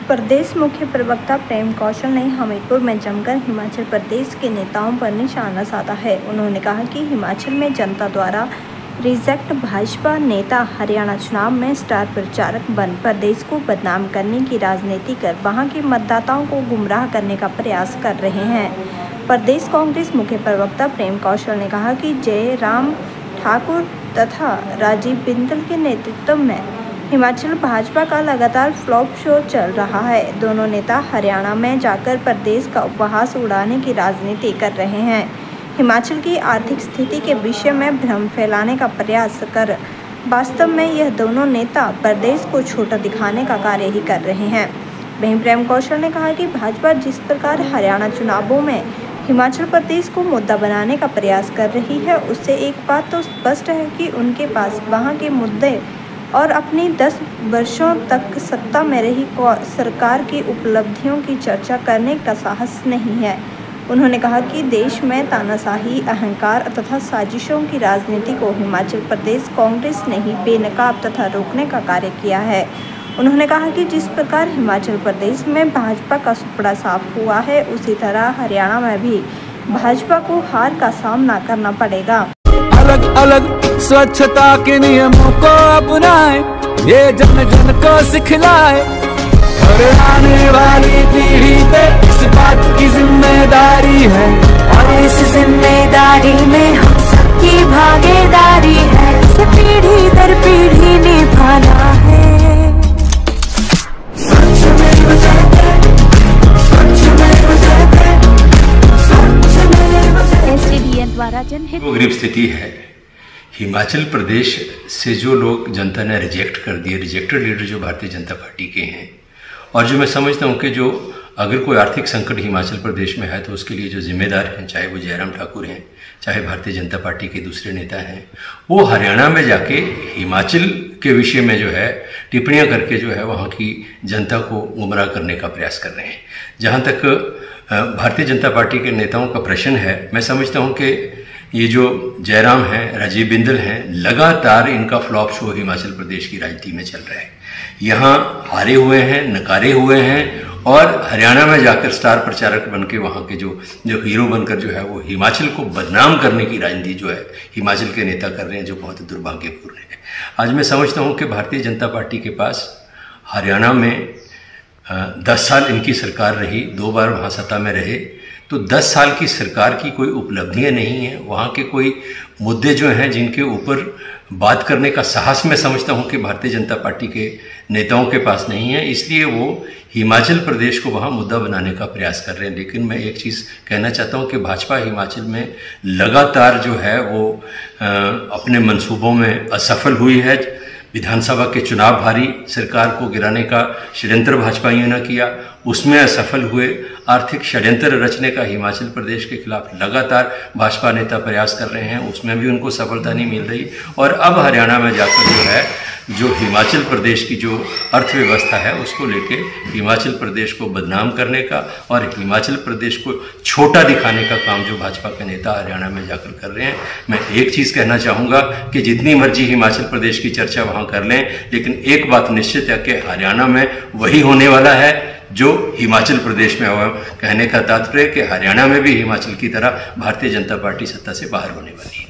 प्रदेश मुख्य प्रवक्ता प्रेम कौशल ने हमीरपुर में जमकर हिमाचल प्रदेश के नेताओं पर निशाना साधा है। उन्होंने कहा कि हिमाचल में जनता द्वारा रिजेक्ट भाजपा नेता हरियाणा चुनाव में स्टार प्रचारक बन प्रदेश को बदनाम करने की राजनीति कर वहां के मतदाताओं को गुमराह करने का प्रयास कर रहे हैं। प्रदेश कांग्रेस मुख्य प्रवक्ता प्रेम कौशल ने कहा कि जयराम ठाकुर तथा राजीव बिंदल के नेतृत्व में हिमाचल भाजपा का लगातार फ्लॉप शो चल रहा है। दोनों नेता हरियाणा में जाकर प्रदेश का उपहास उड़ाने की राजनीति कर रहे हैं। हिमाचल की आर्थिक स्थिति के विषय में भ्रम फैलाने का प्रयास कर वास्तव में यह दोनों नेता प्रदेश को छोटा दिखाने का कार्य ही कर रहे हैं। वहीं प्रेम कौशल ने कहा कि भाजपा जिस प्रकार हरियाणा चुनावों में हिमाचल प्रदेश को मुद्दा बनाने का प्रयास कर रही है, उससे एक बात तो स्पष्ट है कि उनके पास वहां के मुद्दे और अपनी 10 वर्षों तक सत्ता में रही सरकार की उपलब्धियों की चर्चा करने का साहस नहीं है। उन्होंने कहा कि देश में तानाशाही, अहंकार तथा साजिशों की राजनीति को हिमाचल प्रदेश कांग्रेस ने ही बेनकाब तथा रोकने का कार्य किया है। उन्होंने कहा कि जिस प्रकार हिमाचल प्रदेश में भाजपा का सुपड़ा साफ हुआ है, उसी तरह हरियाणा में भी भाजपा को हार का सामना करना पड़ेगा। अलग अलग स्वच्छता के नियमों को अपनाए, ये जन जन को सिखलाए, और आने वाली पीढ़ी पे इस बात की जिम्मेदारी है, और इस जिम्मेदारी में हम सबकी भागीदारी है, इसे पीढ़ी दर पीढ़ी निभाना है। द्वारा जनहित गरीब स्थिति है। हिमाचल प्रदेश से जो लोग जनता ने रिजेक्ट कर दिए, रिजेक्टेड लीडर जो भारतीय जनता पार्टी के हैं, और जो मैं समझता हूँ कि जो अगर कोई आर्थिक संकट हिमाचल प्रदेश में है तो उसके लिए जो जिम्मेदार हैं, चाहे वो जयराम ठाकुर हैं, चाहे भारतीय जनता पार्टी के दूसरे नेता हैं, वो हरियाणा में जाके हिमाचल के विषय में जो है टिप्पणियाँ करके जो है वहाँ की जनता को गुमराह करने का प्रयास कर रहे हैं। जहाँ तक भारतीय जनता पार्टी के नेताओं का प्रश्न है, मैं समझता हूँ कि ये जो जयराम हैं, राजीव बिंदल हैं, लगातार इनका फ्लॉप शो हिमाचल प्रदेश की राजनीति में चल रहा है। यहाँ हारे हुए हैं, नकारे हुए हैं, और हरियाणा में जाकर स्टार प्रचारक बनके वहाँ के जो हीरो बनकर जो है वो हिमाचल को बदनाम करने की राजनीति जो है हिमाचल के नेता कर रहे हैं, जो बहुत दुर्भाग्यपूर्ण है। आज मैं समझता हूँ कि भारतीय जनता पार्टी के पास हरियाणा में 10 साल इनकी सरकार रही, 2 बार वहाँ सत्ता में रहे, तो 10 साल की सरकार की कोई उपलब्धियाँ नहीं हैं। वहाँ के कोई मुद्दे जो हैं जिनके ऊपर बात करने का साहस मैं समझता हूँ कि भारतीय जनता पार्टी के नेताओं के पास नहीं है, इसलिए वो हिमाचल प्रदेश को वहाँ मुद्दा बनाने का प्रयास कर रहे हैं। लेकिन मैं एक चीज़ कहना चाहता हूँ कि भाजपा हिमाचल में लगातार जो है वो अपने मंसूबों में असफल हुई है। विधानसभा के चुनाव भारी सरकार को गिराने का षड्यंत्र भाजपाइयों ने किया, उसमें असफल हुए। आर्थिक षड्यंत्र रचने का हिमाचल प्रदेश के खिलाफ लगातार भाजपा नेता प्रयास कर रहे हैं, उसमें भी उनको सफलता नहीं मिल रही। और अब हरियाणा में जाकर जो है जो हिमाचल प्रदेश की जो अर्थव्यवस्था है उसको लेके हिमाचल प्रदेश को बदनाम करने का और हिमाचल प्रदेश को छोटा दिखाने का काम जो भाजपा के नेता हरियाणा में जाकर कर रहे हैं। मैं एक चीज़ कहना चाहूँगा कि जितनी मर्जी हिमाचल प्रदेश की चर्चा वहाँ कर लें, लेकिन एक बात निश्चित है कि हरियाणा में वही होने वाला है जो हिमाचल प्रदेश में हुआ। कहने का तात्पर्य कि हरियाणा में भी हिमाचल की तरह भारतीय जनता पार्टी सत्ता से बाहर होने वाली है।